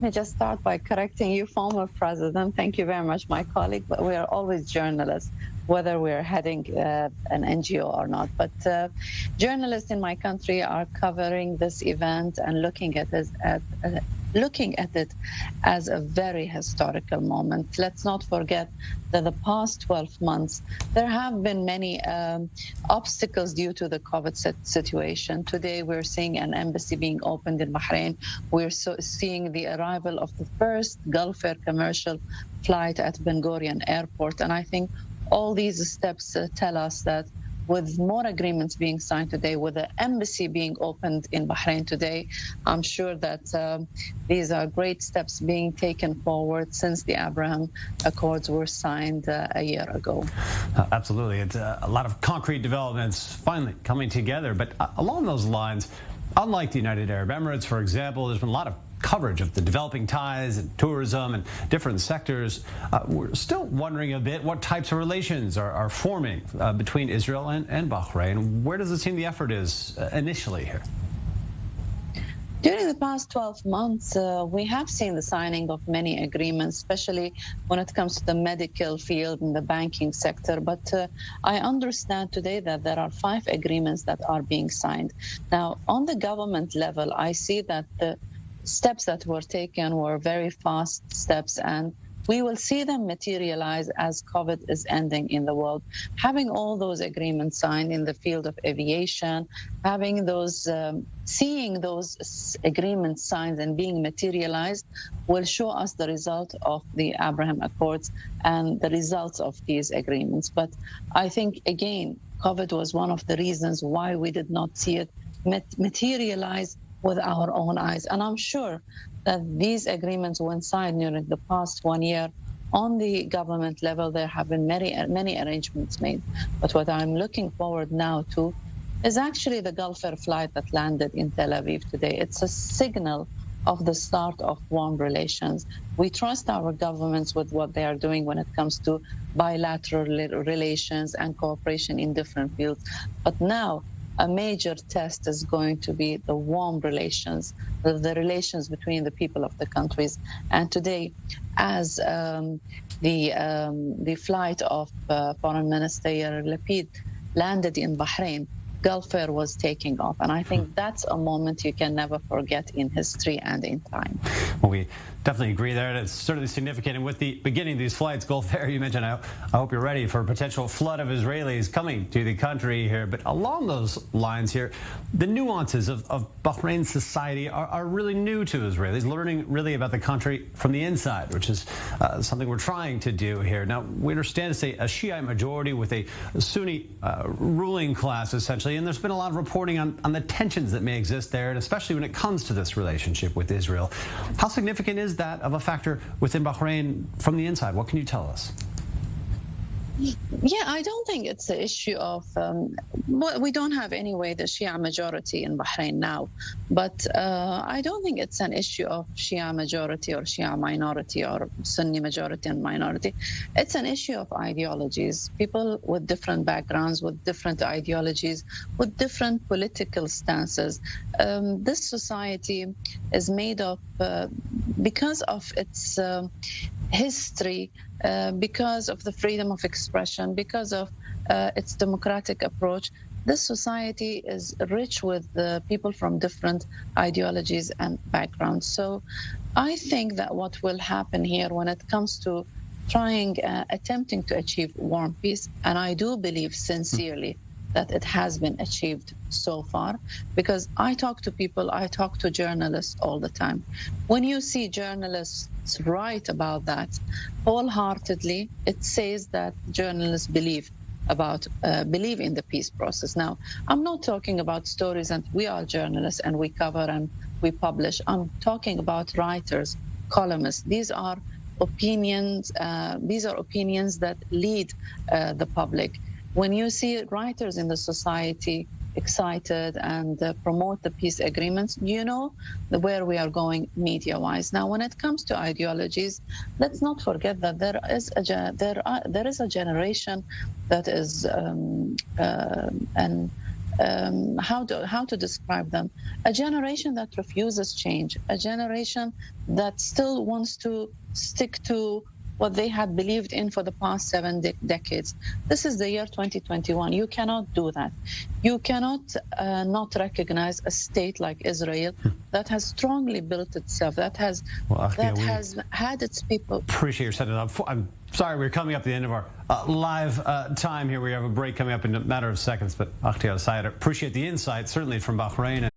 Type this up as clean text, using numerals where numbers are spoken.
Let me just start by correcting you, former president. Thank you very much, my colleague. But we are always journalists, whether we're heading an NGO or not. But journalists in my country are covering this event and looking at it as a very historical moment. Let's not forget that the past 12 months, there have been many obstacles due to the COVID situation. Today, we're seeing an embassy being opened in Bahrain. We're seeing the arrival of the first Gulf Air commercial flight at Ben Gurion Airport. And I think all these steps tell us that with more agreements being signed today, with the embassy being opened in Bahrain today, I'm sure that these are great steps being taken forward since the Abraham Accords were signed a year ago. Absolutely. It's a lot of concrete developments finally coming together. But along those lines, unlike the United Arab Emirates, for example, there's been a lot of coverage of the developing ties and tourism and different sectors. We're still wondering a bit what types of relations are forming between Israel and Bahrain. Where does it seem the effort is initially here? During the past 12 months, we have seen the signing of many agreements, especially when it comes to the medical field and the banking sector. But I understand today that there are 5 agreements that are being signed. Now, on the government level, I see that the steps that were taken were very fast steps, and we will see them materialize as COVID is ending in the world. Having all those agreements signed in the field of aviation, having those, seeing those agreements signed and being materialized will show us the result of the Abraham Accords and the results of these agreements. But I think, again, COVID was one of the reasons why we did not see it materialize with our own eyes. And I'm sure that these agreements, when signed during the past 1 year, on the government level, there have been many arrangements made. But what I'm looking forward now to is actually the Gulf Air flight that landed in Tel Aviv today. It's a signal of the start of warm relations. We trust our governments with what they are doing when it comes to bilateral relations and cooperation in different fields. But now, a major test is going to be the warm relations, the relations between the people of the countries. And today, as the flight of Foreign Minister Yair Lapid landed in Bahrain, Gulf Air was taking off. And I think that's a moment you can never forget in history and in time. Well, we definitely agree there. It's certainly significant. And with the beginning of these flights, Gulf Air, you mentioned, I hope you're ready for a potential flood of Israelis coming to the country here. But along those lines here, the nuances of Bahrain society are really new to Israelis, learning really about the country from the inside, which is something we're trying to do here. Now, we understand it's a Shiite majority with a Sunni ruling class, essentially. And there's been a lot of reporting on the tensions that may exist there, and especially when it comes to this relationship with Israel. How significant is that of a factor within Bahrain from the inside? What can you tell us? Yeah, I don't think it's an issue of, we don't have anyway the Shia majority in Bahrain now, but I don't think it's an issue of Shia majority or Shia minority or Sunni majority and minority. It's an issue of ideologies. People with different backgrounds, with different ideologies, with different political stances. This society is made of, because of its history, because of the freedom of expression, because of its democratic approach, this society is rich with people from different ideologies and backgrounds. So I think that what will happen here when it comes to attempting to achieve warm peace, and I do believe sincerely that it has been achieved so far, because I talk to people, I talk to journalists all the time. When you see journalists write about that wholeheartedly, it says that journalists believe in the peace process. Now, I'm not talking about stories, and we are journalists and we cover and we publish. I'm talking about writers, columnists. These are opinions. That lead the public. When you see writers in the society excited and promote the peace agreements, you know where we are going media-wise. Now, when it comes to ideologies, let's not forget that there is a generation that is how to describe them. A generation that refuses change, a generation that still wants to stick to what they had believed in for the past 7 decades. This is the year 2021. You cannot do that. You cannot not recognize a state like Israel that has strongly built itself, that has had its people. Appreciate your setting it up. I'm sorry, we're coming up to the end of our live time here. We have a break coming up in a matter of seconds, but Ahdeya Al Sayed, appreciate the insight, certainly from Bahrain.